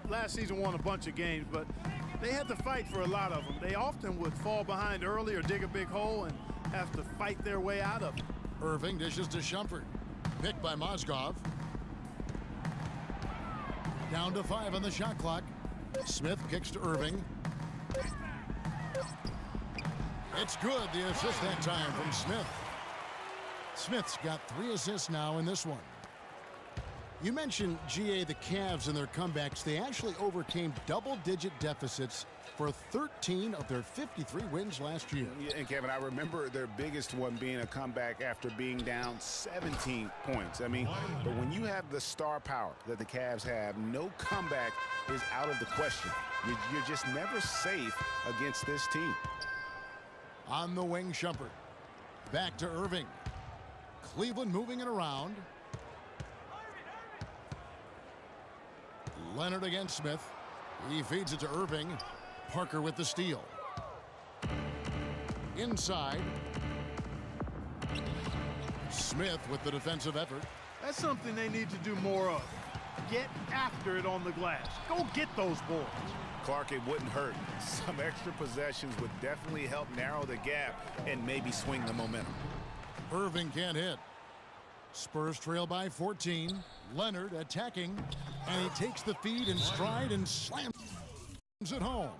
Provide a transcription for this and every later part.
last season won a bunch of games, but they had to fight for a lot of them. They often would fall behind early or dig a big hole and have to fight their way out of it. Irving dishes to Shumpert. Picked by Mozgov. Down to 5 on the shot clock. Smith kicks to Irving. It's good, the assist that time from Smith. Smith's got 3 assists now in this one. You mentioned, GA, the Cavs and their comebacks. They actually overcame double-digit deficits for 13 of their 53 wins last year. Yeah, and Kevin, I remember their biggest one being a comeback after being down 17 points. I mean, but when you have the star power that the Cavs have, no comeback is out of the question. You're just never safe against this team. On the wing, Shumpert. Back to Irving. Cleveland moving it around. Leonard against Smith. He feeds it to Irving. Parker with the steal. Inside. Smith with the defensive effort. That's something they need to do more of. Get after it on the glass. Go get those boards. Clark, it wouldn't hurt. Some extra possessions would definitely help narrow the gap and maybe swing the momentum. Irving can't hit. Spurs trail by 14. Leonard attacking. And he takes the feed in stride and slams it home.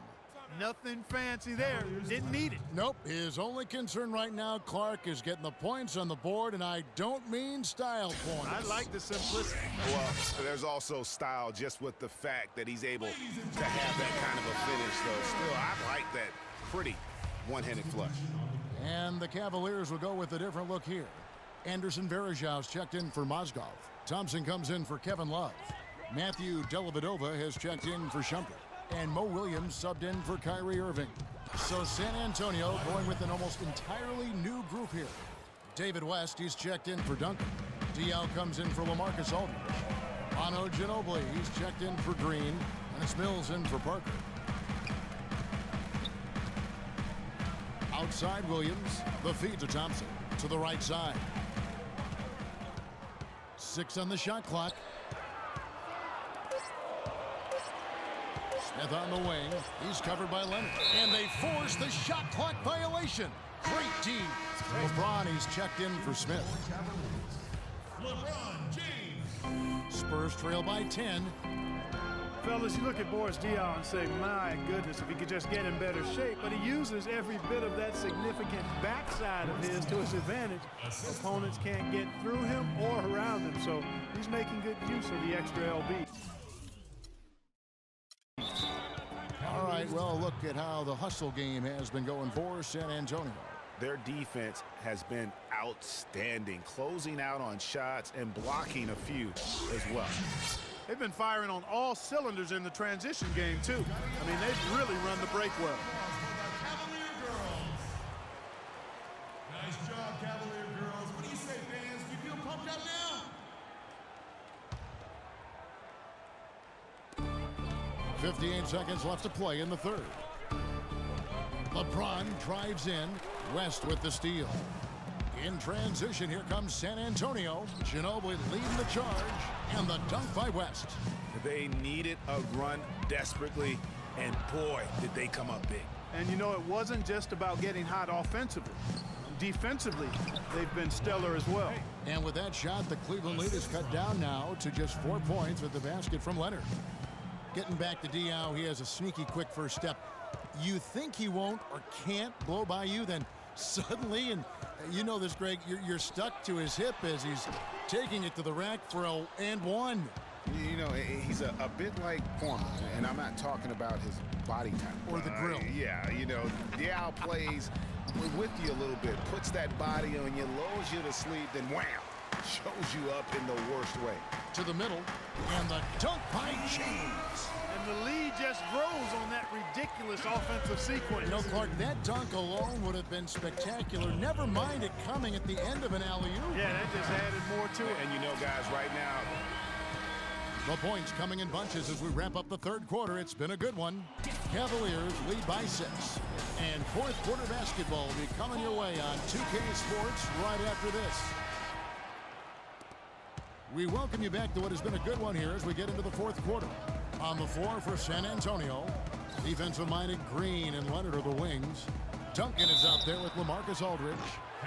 Nothing fancy there. Didn't need it. Nope. His only concern right now, Clark, is getting the points on the board, and I don't mean style points. I like the simplicity. Well, there's also style just with the fact that he's able to have that kind of a finish, though. Still, I like that pretty one-handed flush. And the Cavaliers will go with a different look here. Anderson Varejau's checked in for Mozgov. Thompson comes in for Kevin Love. Matthew Dellavedova has checked in for Shumpert. And Mo Williams subbed in for Kyrie Irving. So San Antonio going with an almost entirely new group here. David West, he's checked in for Duncan. Diaw comes in for LaMarcus Aldridge. Ano Ginobili, he's checked in for Green. And it's Mills in for Parker. Outside Williams, the feed to Thompson. To the right side. 6 on the shot clock. Smith on the wing. He's covered by Leonard. And they force the shot clock violation. Great D. LeBron, he's checked in for Smith. LeBron James. Spurs trail by 10. Fellas, you look at Boris Diaw and say, my goodness, if he could just get in better shape. But he uses every bit of that significant backside of his to his advantage. Opponents can't get through him or around him, so he's making good use of the extra LB. All right, well, look at how the hustle game has been going for San Antonio. Their defense has been outstanding, closing out on shots and blocking a few as well. They've been firing on all cylinders in the transition game, too. I mean, they've really run the break well. Cavalier girls. Nice job, Cavalier girls. What do you say, fans? Do you feel pumped up now? 58 seconds left to play in the third. LeBron drives in. West with the steal. In transition, here comes San Antonio. Ginobili leading the charge. And the dunk by West. They needed a run desperately, and boy, did they come up big. And you know, it wasn't just about getting hot offensively. Defensively, they've been stellar as well. And with that shot, the Cleveland lead is cut down now to just 4 points with the basket from Leonard. Getting back to Diaw, he has a sneaky quick first step. You think he won't or can't blow by you, then suddenly, and you know this, Greg, you're stuck to his hip as he's taking it to the rack for a and one. You know, he's a bit like Foreman, and I'm not talking about his body type. Or the grill. Yeah, you know, Diaw plays with you a little bit, puts that body on you, lulls you to sleep, then wham, shows you up in the worst way. To the middle, and the dunk by James. And the lead just grows on that ridiculous offensive sequence. You know, Clark, that dunk alone would have been spectacular. Never mind it coming at the end of an alley-oop. Yeah, that just added more to it. And you know, guys, right now, the points coming in bunches as we wrap up the third quarter. It's been a good one. Cavaliers lead by 6. And fourth quarter basketball will be coming your way on 2K Sports right after this. We welcome you back to what has been a good one here as we get into the fourth quarter. On the floor for San Antonio, defensive-minded Green and Leonard are the wings. Duncan is out there with LaMarcus Aldridge,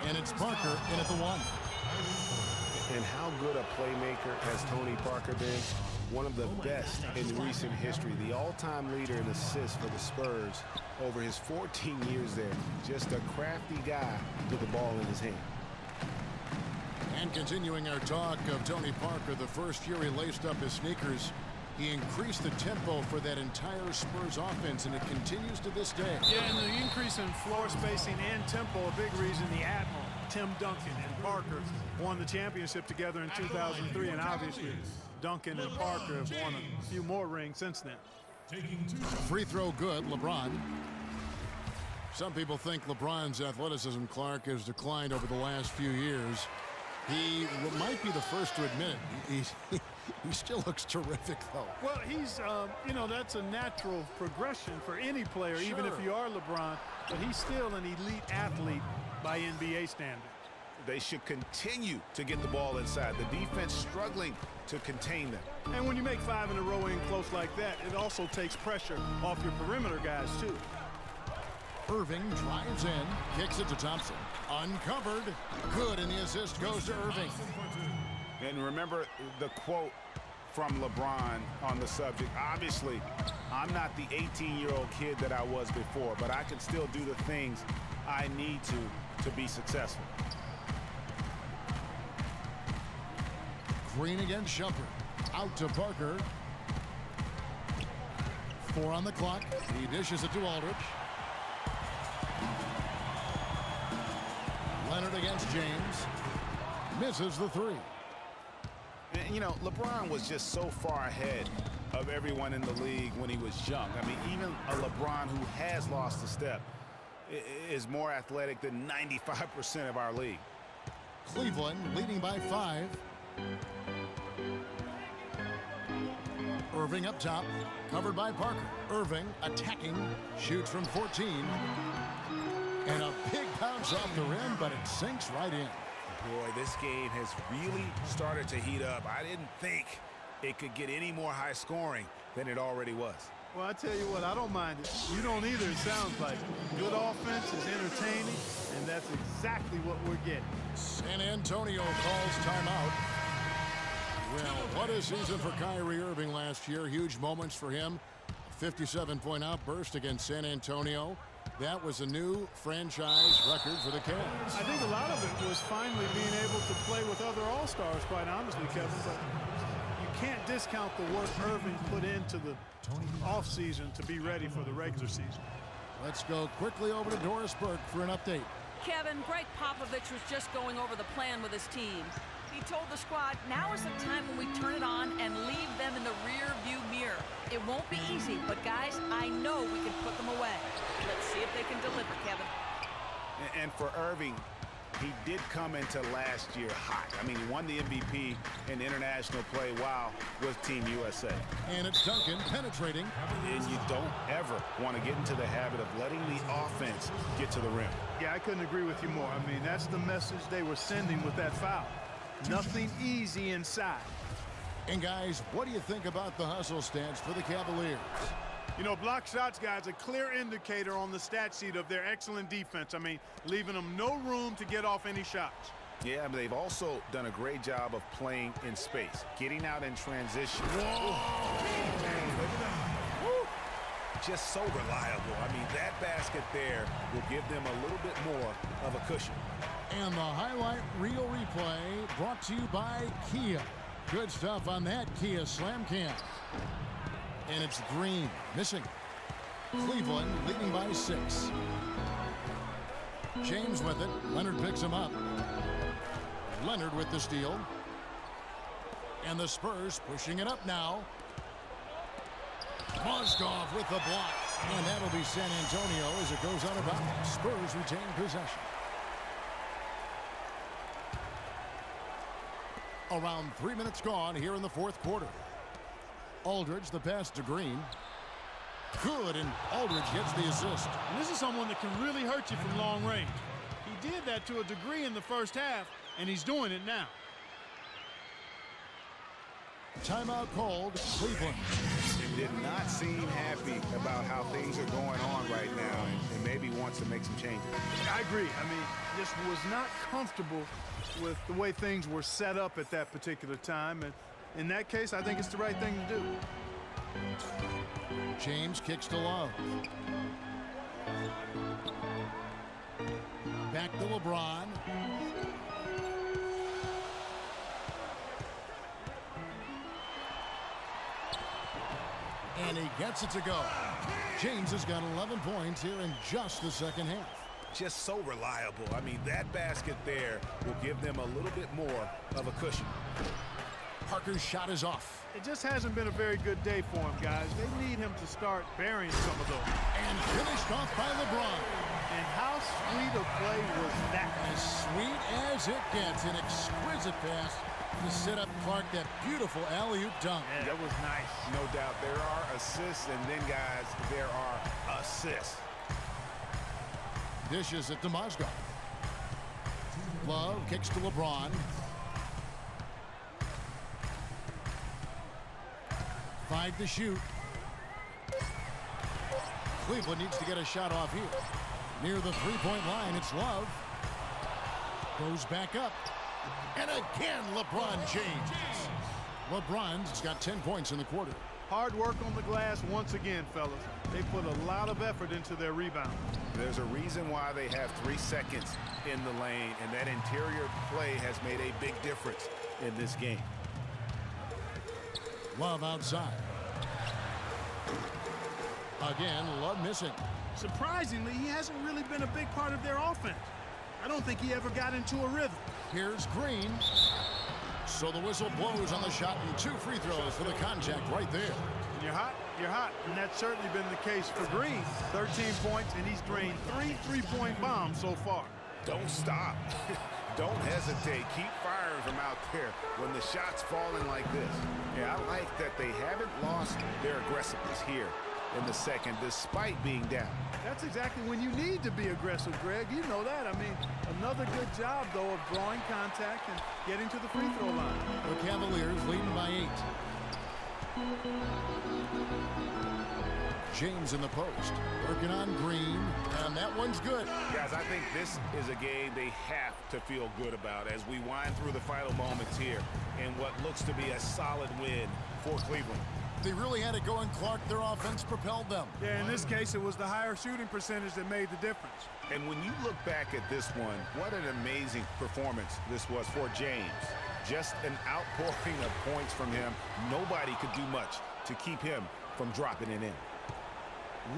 and it's Parker in at the 1. And how good a playmaker has Tony Parker been? One of the best in recent history. The all-time leader in assists for the Spurs over his 14 years there. Just a crafty guy with the ball in his hand. And continuing our talk of Tony Parker, the first year he laced up his sneakers, he increased the tempo for that entire Spurs offense, and it continues to this day. Yeah, and the increase in floor spacing and tempo, a big reason the Admiral, Tim Duncan, and Parker won the championship together in 2003, and obviously Duncan and Parker have won a few more rings since then. Free throw good, LeBron. Some people think LeBron's athleticism, Clark, has declined over the last few years. He might be the first to admit it. He still looks terrific, though. Well, he's, you know, that's a natural progression for any player, Sure. even if you are LeBron. But he's still an elite athlete by NBA standards. They should continue to get the ball inside. The defense struggling to contain them. And when you make 5 in a row in close like that, it also takes pressure off your perimeter guys, too. Irving drives in, kicks it to Thompson. Uncovered. Good, and the assist goes to Irving. And remember the quote from LeBron on the subject. Obviously, I'm not the 18-year-old kid that I was before, but I can still do the things I need to be successful. Green against Shumpert. Out to Parker. 4 on the clock. He dishes it to Aldridge. Leonard against James. Misses the 3. And, you know, LeBron was just so far ahead of everyone in the league when he was young. I mean, even a LeBron who has lost a step is more athletic than 95% of our league. Cleveland leading by 5. Irving up top, covered by Parker. Irving attacking, shoots from 14. And a big bounce off the rim, but it sinks right in. Boy, this game has really started to heat up. I didn't think it could get any more high scoring than it already was. Well, I tell you what, I don't mind it. You don't either, it sounds like. Good offense is entertaining, and that's exactly what we're getting. San Antonio calls timeout. Well, what a season for Kyrie Irving last year. Huge moments for him. A 57-point outburst against San Antonio. That was a new franchise record for the Cavs. I think a lot of it was finally being able to play with other All-Stars, quite honestly, Kevin. But you can't discount the work Irving put into the offseason to be ready for the regular season. Let's go quickly over to Doris Burke for an update. Kevin, Greg Popovich was just going over the plan with his team. He told the squad, now is the time when we turn it on and leave them in the rear view mirror. It won't be easy, but guys, I know we can put them away. Let's see if they can deliver, Kevin. And for Irving, he did come into last year hot. I mean, he won the MVP in international play while with Team USA. And it's Duncan penetrating. And you don't ever want to get into the habit of letting the offense get to the rim. Yeah, I couldn't agree with you more. I mean, that's the message they were sending with that foul. Nothing easy inside. And guys, what do you think about the hustle stats for the Cavaliers? You know, block shots, guys, a clear indicator on the stat sheet of their excellent defense. I mean, leaving them no room to get off any shots. Yeah, but they've also done a great job of playing in space, getting out in transition. Just so reliable. I mean, that basket there will give them a little bit more of a cushion. And the highlight reel replay brought to you by Kia. Good stuff on that Kia Slam Cam. And it's Green missing. Cleveland leading by 6. James with it. Leonard picks him up. Leonard with the steal. And the Spurs pushing it up now. Mozgov with the block. And that'll be San Antonio as it goes out of bounds. Spurs retain possession. Around 3 minutes gone here in the fourth quarter. Aldridge, the pass to Green. Good, and Aldridge gets the assist. And this is someone that can really hurt you from long range. He did that to a degree in the first half, and he's doing it now. Timeout called, Cleveland. did not seem happy about how things are going on right now and maybe wants to make some changes. I agree. I mean, just was not comfortable with the way things were set up at that particular time. And in that case, I think it's the right thing to do. James kicks to Love. Back to LeBron. And he gets it to go. James has got 11 points here in just the second half. Just so reliable. I mean, that basket there will give them a little bit more of a cushion. Parker's shot is off. It just hasn't been a very good day for him, guys. They need him to start burying some of those. And finished off by LeBron. And how sweet a play was that? As sweet as it gets. An exquisite pass to set up Clark. That beautiful alley-oop dunk. Yeah, that was nice. No doubt. There are assists, and then, guys, there are assists. Dishes it to Mozgov. Love kicks to LeBron. 5 to shoot. Cleveland needs to get a shot off here. Near the three-point line, it's Love. Goes back up. And again, LeBron James. LeBron's got 10 points in the quarter. Hard work on the glass once again, fellas. They put a lot of effort into their rebound. There's a reason why they have 3 seconds in the lane, and that interior play has made a big difference in this game. Love outside. Again, Love missing. Surprisingly, he hasn't really been a big part of their offense. I don't think he ever got into a rhythm. Here's Green. So the whistle blows on the shot, and 2 free throws for the contact right there. When you're hot, you're hot. And that's certainly been the case for Green. 13 points, and he's drained 3 three-point bombs so far. Don't stop. Don't hesitate. Keep firing from out there when the shot's falling like this. Yeah, I like that they haven't lost their aggressiveness here in the second, despite being down. That's exactly when you need to be aggressive, Greg. You know that. I mean, another good job, though, of drawing contact and getting to the free throw line. The Cavaliers leading by 8. James in the post. Working on Green. And that one's good. Guys, I think this is a game they have to feel good about as we wind through the final moments here in what looks to be a solid win for Cleveland. They really had it going, Clark. Their offense propelled them. Yeah, in this case, it was the higher shooting percentage that made the difference. And when you look back at this one, what an amazing performance this was for James. Just an outpouring of points from him. Nobody could do much to keep him from dropping it in.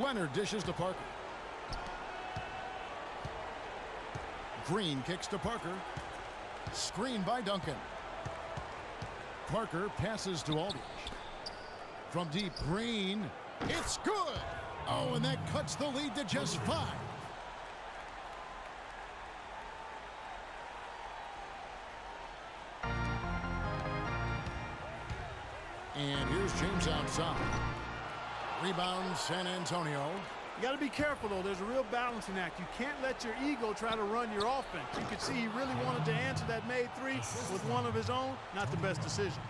Leonard dishes to Parker. Green kicks to Parker. Screen by Duncan. Parker passes to Aldridge. From deep, Green. It's good. Oh, and that cuts the lead to just 5. And here's James outside. Rebound, San Antonio. You got to be careful, though. There's a real balancing act. You can't let your ego try to run your offense. You could see he really wanted to answer that made 3 with one of his own. Not the best decision.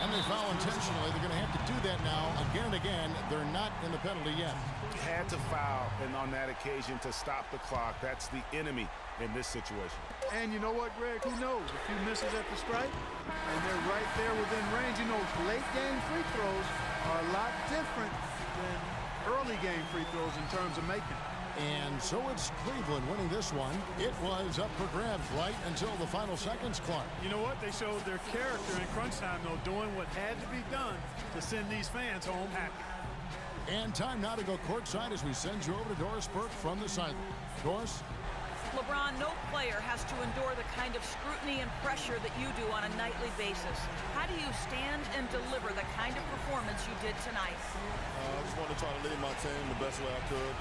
And they foul intentionally. They're going to have to do that now again and again. They're not in the penalty yet. Had to foul, and on that occasion to stop the clock. That's the enemy in this situation. And you know what, Greg? Who knows? A few misses at the stripe, and they're right there within range. You know, late game free throws are a lot different than early game free throws in terms of making. And so it's Cleveland winning this one. It was up for grabs right until the final seconds, Clark. You know what? They showed their character in crunch time, though, doing what had to be done to send these fans home happy. And time now to go courtside as we send you over to Doris Burke from the sideline. Doris? LeBron, no player has to endure the kind of scrutiny and pressure that you do on a nightly basis. How do you stand and deliver the kind of performance you did tonight? I just wanted to try to lead my team the best way I could.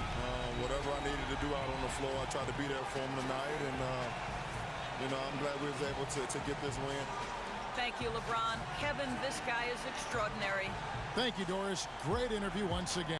Whatever I needed to do out on the floor, I tried to be there for them tonight. And, I'm glad we was able to get this win. Thank you, LeBron. Kevin, this guy is extraordinary. Thank you, Doris. Great interview once again.